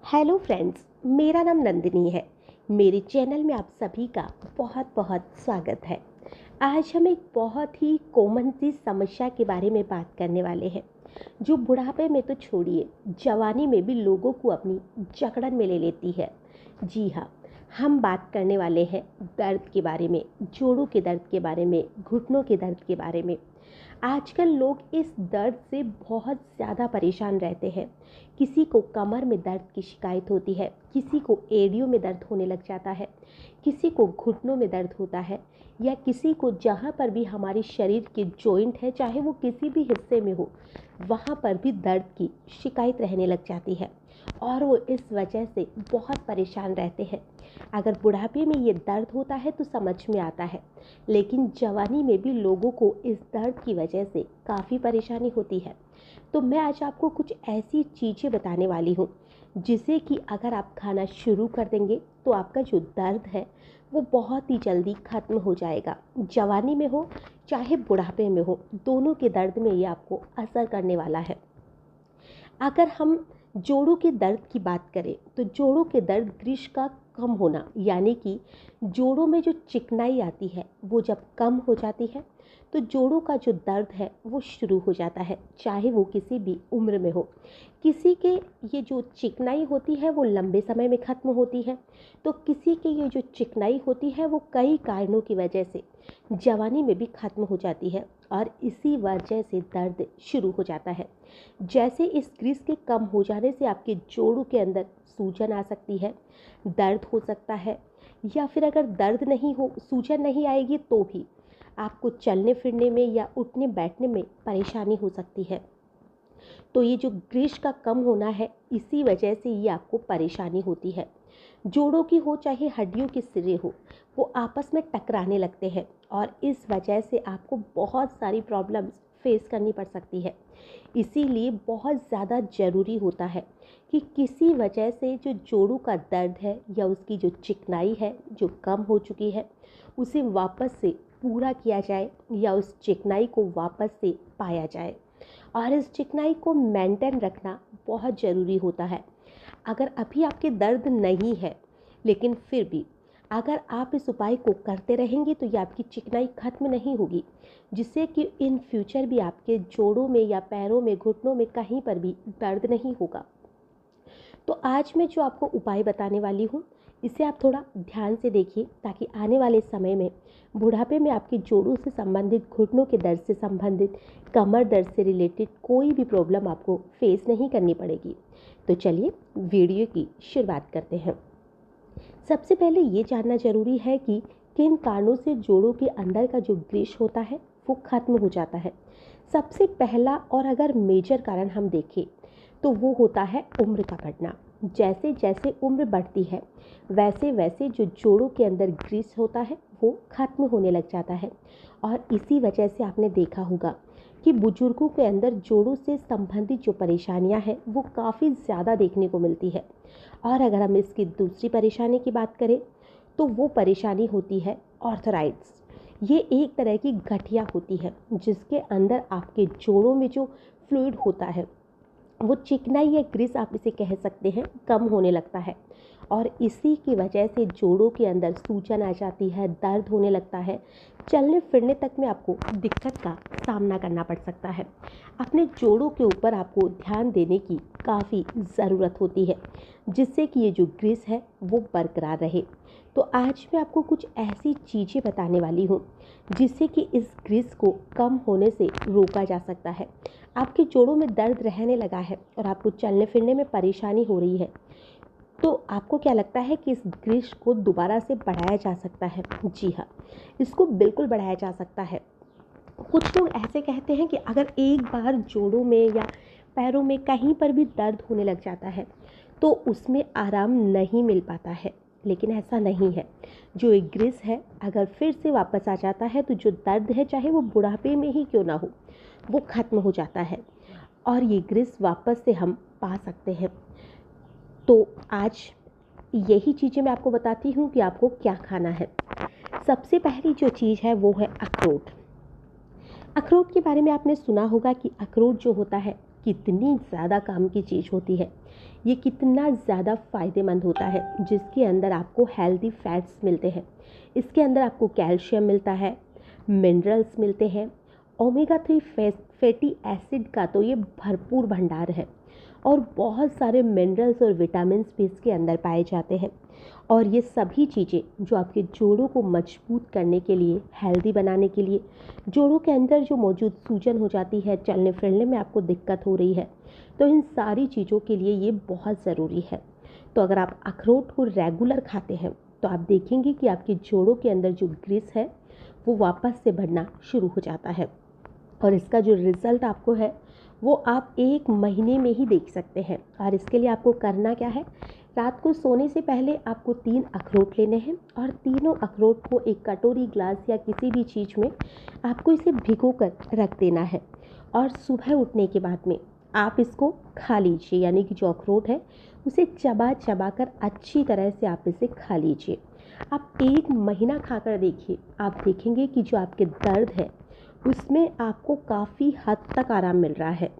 Hello friends, मेरा नाम नंदिनी है। मेरे चैनल में आप सभी का बहुत बहुत स्वागत है। आज हम एक बहुत ही कॉमन सी समस्या के बारे में बात करने वाले हैं, जो बुढ़ापे में तो छोड़िए, जवानी में भी लोगों को अपनी जकड़न में ले लेती है। जी हाँ, हम बात करने वाले हैं दर्द के बारे में, जोड़ों के दर्द के बारे में, घुटनों के दर्द के बारे में। आजकल लोग इस दर्द से बहुत ज़्यादा परेशान रहते हैं। किसी को कमर में दर्द की शिकायत होती है, किसी को एड़ियों में दर्द होने लग जाता है, किसी को घुटनों में दर्द होता है, या किसी को जहाँ पर भी हमारे शरीर के जॉइंट है, चाहे वो किसी भी हिस्से में हो, वहाँ पर भी दर्द की शिकायत रहने लग जाती है और वो इस वजह से बहुत परेशान रहते हैं। अगर बुढ़ापे में ये दर्द होता है तो समझ में आता है, लेकिन जवानी में भी लोगों को इस दर्द की वजह से काफ़ी परेशानी होती है। तो मैं आज आपको कुछ ऐसी चीज़ें बताने वाली हूँ जिसे कि अगर आप खाना शुरू कर देंगे तो आपका जो दर्द है वो बहुत ही जल्दी ख़त्म हो जाएगा। जवानी में हो चाहे बुढ़ापे में हो, दोनों के दर्द में ये आपको असर करने वाला है। अगर हम जोड़ों के दर्द की बात करें तो जोड़ों के दर्द ग्रीस का कम होना, यानी कि जोड़ों में जो चिकनाई आती है वो जब कम हो जाती है तो जोड़ों का जो दर्द है वो शुरू हो जाता है, चाहे वो किसी भी उम्र में हो। किसी के ये जो चिकनाई होती है वो लंबे समय में ख़त्म होती है, तो किसी के ये जो चिकनाई होती है वो कई कारणों की वजह से जवानी में भी ख़त्म हो जाती है और इसी वजह से दर्द शुरू हो जाता है। जैसे इस ग्रीस के कम हो जाने से आपके जोड़ों के अंदर सूजन आ सकती है, दर्द हो सकता है, या फिर अगर दर्द नहीं हो, सूजन नहीं आएगी तो भी आपको चलने फिरने में या उठने बैठने में परेशानी हो सकती है। तो ये जो ग्रीस का कम होना है, इसी वजह से ये आपको परेशानी होती है। जोड़ों की हो चाहे हड्डियों के सिरे हो, वो आपस में टकराने लगते हैं और इस वजह से आपको बहुत सारी प्रॉब्लम्स फेस करनी पड़ सकती है। इसीलिए बहुत ज़्यादा ज़रूरी होता है कि किसी वजह से जो जोड़ों का दर्द है या उसकी जो चिकनाई है जो कम हो चुकी है, उसे वापस से पूरा किया जाए या उस चिकनाई को वापस से पाया जाए। और इस चिकनाई को मेंटेन रखना बहुत ज़रूरी होता है। अगर अभी आपके दर्द नहीं है, लेकिन फिर भी अगर आप इस उपाय को करते रहेंगे तो ये आपकी चिकनाई ख़त्म नहीं होगी, जिससे कि इन फ्यूचर भी आपके जोड़ों में या पैरों में, घुटनों में कहीं पर भी दर्द नहीं होगा। तो आज मैं जो आपको उपाय बताने वाली हूँ, इसे आप थोड़ा ध्यान से देखिए, ताकि आने वाले समय में बुढ़ापे में आपके जोड़ों से संबंधित, घुटनों के दर्द से संबंधित, कमर दर्द से रिलेटेड कोई भी प्रॉब्लम आपको फेस नहीं करनी पड़ेगी। तो चलिए वीडियो की शुरुआत करते हैं। सबसे पहले ये जानना ज़रूरी है कि किन कारणों से जोड़ों के अंदर का जो ग्रीस होता है वो ख़त्म हो जाता है। सबसे पहला और अगर मेजर कारण हम देखें तो वो होता है उम्र का बढ़ना। जैसे जैसे उम्र बढ़ती है वैसे वैसे जो जोड़ों के अंदर ग्रीस होता है वो ख़त्म होने लग जाता है और इसी वजह से आपने देखा होगा कि बुजुर्गों के अंदर जोड़ों से संबंधित जो परेशानियां हैं वो काफ़ी ज़्यादा देखने को मिलती है। और अगर हम इसकी दूसरी परेशानी की बात करें तो वो परेशानी होती है ऑर्थराइड्स। ये एक तरह की गठिया होती है जिसके अंदर आपके जोड़ों में जो फ्लूइड होता है वो चिकनाई या ग्रीस आप इसे कह सकते हैं, कम होने लगता है और इसी की वजह से जोड़ों के अंदर सूजन आ जाती है, दर्द होने लगता है, चलने फिरने तक में आपको दिक्कत का सामना करना पड़ सकता है। अपने जोड़ों के ऊपर आपको ध्यान देने की काफ़ी ज़रूरत होती है, जिससे कि ये जो ग्रीस है वो बरकरार रहे। तो आज मैं आपको कुछ ऐसी चीज़ें बताने वाली हूँ जिससे कि इस ग्रीस को कम होने से रोका जा सकता है। आपके जोड़ों में दर्द रहने लगा है और आपको चलने फिरने में परेशानी हो रही है, तो आपको क्या लगता है कि इस ग्रीस को दोबारा से बढ़ाया जा सकता है? जी हाँ, इसको बिल्कुल बढ़ाया जा सकता है। कुछ लोग ऐसे कहते हैं कि अगर एक बार जोड़ों में या पैरों में कहीं पर भी दर्द होने लग जाता है तो उसमें आराम नहीं मिल पाता है, लेकिन ऐसा नहीं है। जो एक ग्रीस है अगर फिर से वापस आ जाता है तो जो दर्द है, चाहे वो बुढ़ापे में ही क्यों ना हो, वो ख़त्म हो जाता है और ये ग्रीस वापस से हम पा सकते हैं। तो आज यही चीज़ें मैं आपको बताती हूँ कि आपको क्या खाना है। सबसे पहली जो चीज़ है वो है अखरोट। अखरोट के बारे में आपने सुना होगा कि अखरोट जो होता है कितनी ज़्यादा काम की चीज़ होती है, ये कितना ज़्यादा फ़ायदेमंद होता है, जिसके अंदर आपको हेल्दी फैट्स मिलते हैं। इसके अंदर आपको कैल्शियम मिलता है, मिनरल्स मिलते हैं, ओमेगा 3 फैटी एसिड का तो ये भरपूर भंडार है, और बहुत सारे मिनरल्स और विटामिन्स भी इसके अंदर पाए जाते हैं। और ये सभी चीज़ें जो आपके जोड़ों को मजबूत करने के लिए, हेल्दी बनाने के लिए, जोड़ों के अंदर जो मौजूद सूजन हो जाती है, चलने फिरने में आपको दिक्कत हो रही है, तो इन सारी चीज़ों के लिए ये बहुत ज़रूरी है। तो अगर आप अखरोट को रेगुलर खाते हैं तो आप देखेंगे कि आपके जोड़ों के अंदर जो ग्रीस है वो वापस से बढ़ना शुरू हो जाता है, और इसका जो रिज़ल्ट आपको है वो आप 1 महीने में ही देख सकते हैं। और इसके लिए आपको करना क्या है, रात को सोने से पहले आपको 3 अखरोट लेने हैं, और तीनों अखरोट को एक कटोरी, ग्लास या किसी भी चीज़ में आपको इसे भिगो कर रख देना है, और सुबह उठने के बाद में आप इसको खा लीजिए। यानी कि जो अखरोट है उसे चबा चबा कर अच्छी तरह से आप इसे खा लीजिए। आप 1 महीना खाकर देखिए, आप देखेंगे कि जो आपके दर्द है उसमें आपको काफ़ी हद तक आराम मिल रहा है।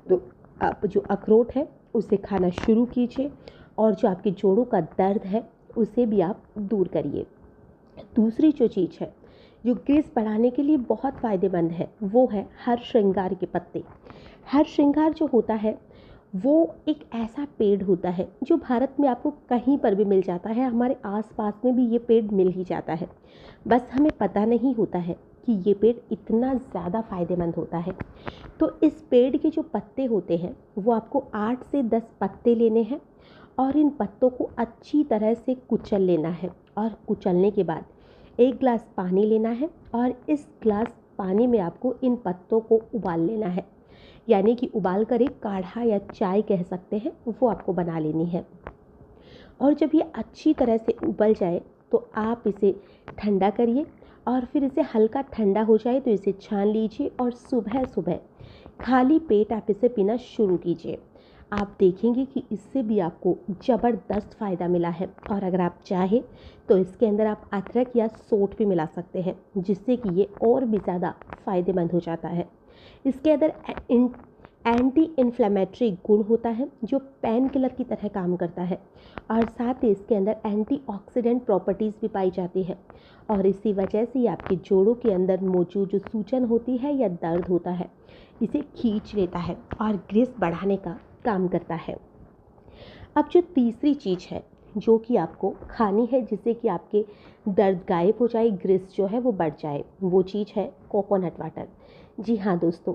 तो आप जो अखरोट है उसे खाना शुरू कीजिए, और जो आपके जोड़ों का दर्द है उसे भी आप दूर करिए। दूसरी जो चीज़ है जो ग्रीस बढ़ाने के लिए बहुत फ़ायदेमंद है, वो है हरश्रृंगार के पत्ते। हरश्रृंगार जो होता है वो एक ऐसा पेड़ होता है जो भारत में आपको कहीं पर भी मिल जाता है, हमारे आसपास में भी ये पेड़ मिल ही जाता है, बस हमें पता नहीं होता है कि ये पेड़ इतना ज़्यादा फ़ायदेमंद होता है। तो इस पेड़ के जो पत्ते होते हैं वो आपको 8 से 10 पत्ते लेने हैं, और इन पत्तों को अच्छी तरह से कुचल लेना है, और कुचलने के बाद 1 गिलास पानी लेना है, और इस गिलास पानी में आपको इन पत्तों को उबाल लेना है। यानी कि उबाल कर एक काढ़ा या चाय कह सकते हैं, वो आपको बना लेनी है। और जब ये अच्छी तरह से उबल जाए तो आप इसे ठंडा करिए, और फिर इसे हल्का ठंडा हो जाए तो इसे छान लीजिए, और सुबह सुबह खाली पेट आप इसे पीना शुरू कीजिए। आप देखेंगे कि इससे भी आपको ज़बरदस्त फ़ायदा मिला है। और अगर आप चाहें तो इसके अंदर आप अदरक या सौंठ भी मिला सकते हैं, जिससे कि ये और भी ज़्यादा फ़ायदेमंद हो जाता है। इसके अंदर एंटी इन्फ्लेमेटरी गुण होता है जो पेन किलर की तरह काम करता है, और साथ ही इसके अंदर एंटीऑक्सीडेंट प्रॉपर्टीज़ भी पाई जाती है, और इसी वजह से ये आपके जोड़ों के अंदर मौजूद जो सूजन होती है या दर्द होता है इसे खींच लेता है और ग्रीस बढ़ाने का काम करता है। अब जो तीसरी चीज़ है जो कि आपको खानी है, जिससे कि आपके दर्द गायब हो जाए, ग्रीस जो है वो बढ़ जाए, वो चीज़ है कोकोनट वाटर। जी हाँ दोस्तों,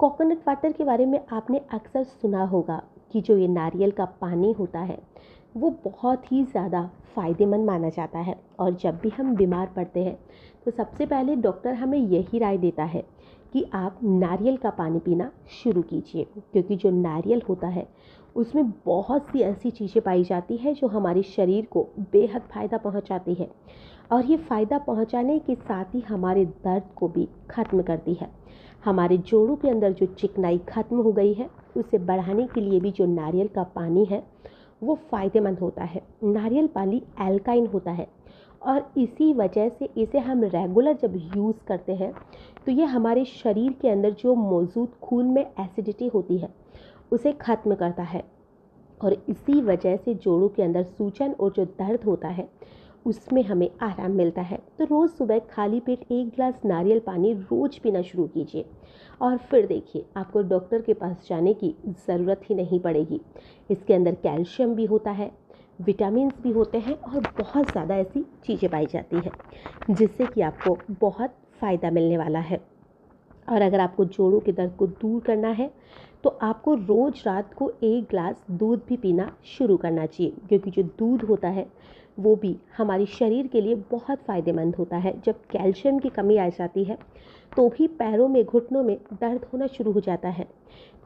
कोकोनट वाटर के बारे में आपने अक्सर सुना होगा कि जो ये नारियल का पानी होता है वो बहुत ही ज़्यादा फ़ायदेमंद माना जाता है, और जब भी हम बीमार पड़ते हैं तो सबसे पहले डॉक्टर हमें यही राय देता है कि आप नारियल का पानी पीना शुरू कीजिए, क्योंकि जो नारियल होता है उसमें बहुत सी ऐसी चीज़ें पाई जाती हैं जो हमारे शरीर को बेहद फ़ायदा पहुंचाती है, और ये फ़ायदा पहुंचाने के साथ ही हमारे दर्द को भी ख़त्म करती है। हमारे जोड़ों के अंदर जो चिकनाई ख़त्म हो गई है उसे बढ़ाने के लिए भी जो नारियल का पानी है वो फ़ायदेमंद होता है। नारियल पानी एल्काइन होता है, और इसी वजह से इसे हम रेगुलर जब यूज़ करते हैं तो ये हमारे शरीर के अंदर जो मौजूद खून में एसिडिटी होती है उसे ख़त्म करता है, और इसी वजह से जोड़ों के अंदर सूजन और जो दर्द होता है उसमें हमें आराम मिलता है। तो रोज़ सुबह खाली पेट 1 गिलास नारियल पानी रोज़ पीना शुरू कीजिए, और फिर देखिए आपको डॉक्टर के पास जाने की ज़रूरत ही नहीं पड़ेगी। इसके अंदर कैल्शियम भी होता है, विटामिन्स भी होते हैं, और बहुत ज़्यादा ऐसी चीज़ें पाई जाती हैं जिससे कि आपको बहुत फ़ायदा मिलने वाला है। और अगर आपको जोड़ों के दर्द को दूर करना है तो आपको रोज़ रात को 1 गिलास दूध भी पीना शुरू करना चाहिए, क्योंकि जो दूध होता है वो भी हमारे शरीर के लिए बहुत फ़ायदेमंद होता है। जब कैल्शियम की कमी आ जाती है तो भी पैरों में, घुटनों में दर्द होना शुरू हो जाता है।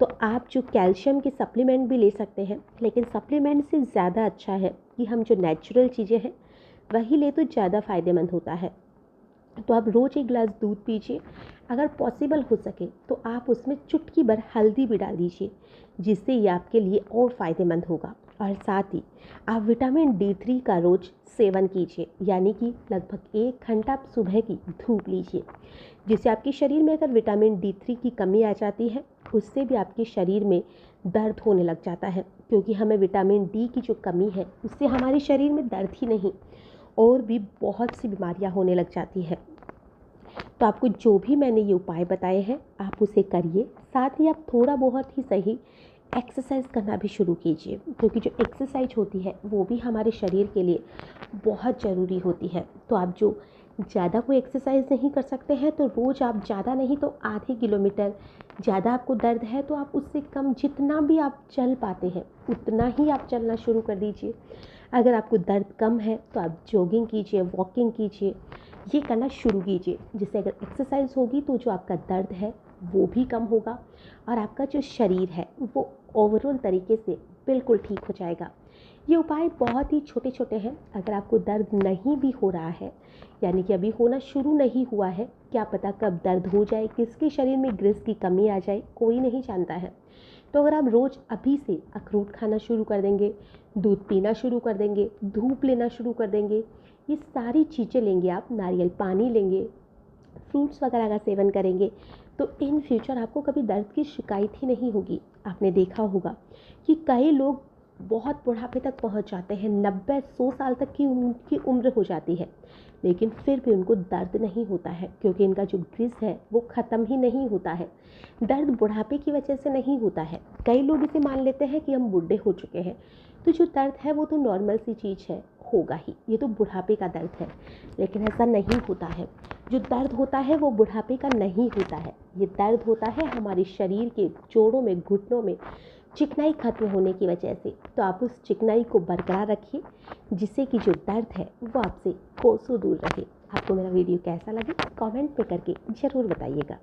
तो आप जो कैल्शियम के सप्लीमेंट भी ले सकते हैं, लेकिन सप्लीमेंट से ज़्यादा अच्छा है कि हम जो नेचुरल चीज़ें हैं वही ले तो ज़्यादा फ़ायदेमंद होता है। तो आप रोज़ 1 गिलास दूध पीजिए। अगर पॉसिबल हो सके तो आप उसमें चुटकी भर हल्दी भी डाल दीजिए, जिससे ये आपके लिए और फ़ायदेमंद होगा। और साथ ही आप विटामिन D3 का रोज़ सेवन कीजिए, यानी कि लगभग 1 घंटा आप सुबह की धूप लीजिए, जिससे आपके शरीर में अगर विटामिन D3 की कमी आ जाती है, उससे भी आपके शरीर में दर्द होने लग जाता है। क्योंकि हमें विटामिन D की जो कमी है, उससे हमारे शरीर में दर्द ही नहीं और भी बहुत सी बीमारियां होने लग जाती है। तो आपको जो भी मैंने ये उपाय बताए हैं, आप उसे करिए। साथ ही आप थोड़ा बहुत ही सही एक्सरसाइज करना भी शुरू कीजिए, क्योंकि जो एक्सरसाइज होती है वो भी हमारे शरीर के लिए बहुत ज़रूरी होती है। तो आप जो ज़्यादा कोई एक्सरसाइज नहीं कर सकते हैं, तो रोज़ आप ज़्यादा नहीं तो आधे किलोमीटर, ज़्यादा आपको दर्द है तो आप उससे कम जितना भी आप चल पाते हैं उतना ही आप चलना शुरू कर दीजिए। अगर आपको दर्द कम है तो आप जॉगिंग कीजिए, वॉकिंग कीजिए, ये करना शुरू कीजिए। जिससे अगर एक्सरसाइज होगी तो जो आपका दर्द है वो भी कम होगा और आपका जो शरीर है वो ओवरऑल तरीके से बिल्कुल ठीक हो जाएगा। ये उपाय बहुत ही छोटे छोटे हैं। अगर आपको दर्द नहीं भी हो रहा है, यानी कि अभी होना शुरू नहीं हुआ है, क्या पता कब दर्द हो जाए, किसके शरीर में ग्रीस की कमी आ जाए, कोई नहीं जानता है। तो अगर आप रोज़ अभी से अखरोट खाना शुरू कर देंगे, दूध पीना शुरू कर देंगे, धूप लेना शुरू कर देंगे, ये सारी चीज़ें लेंगे, आप नारियल पानी लेंगे, फ्रूट्स वगैरह का सेवन करेंगे, तो इन फ्यूचर आपको कभी दर्द की शिकायत ही नहीं होगी। आपने देखा होगा कि कई लोग बहुत बुढ़ापे तक पहुंच जाते हैं, 90-100 साल तक की उनकी उम्र हो जाती है, लेकिन फिर भी उनको दर्द नहीं होता है, क्योंकि इनका जो ग्रीस है वो ख़त्म ही नहीं होता है। दर्द बुढ़ापे की वजह से नहीं होता है। कई लोग इसे मान लेते हैं कि हम बूढ़े हो चुके हैं, तो जो दर्द है वो तो नॉर्मल सी चीज़ है, होगा ही, ये तो बुढ़ापे का दर्द है। लेकिन ऐसा नहीं होता है। जो दर्द होता है वो बुढ़ापे का नहीं होता है। ये दर्द होता है हमारे शरीर के जोड़ों में, घुटनों में चिकनाई खत्म होने की वजह से। तो आप उस चिकनाई को बरकरार रखिए, जिससे कि जो दर्द है वो आपसे कोसों दूर रहे। आपको मेरा वीडियो कैसा लगे कमेंट में करके ज़रूर बताइएगा।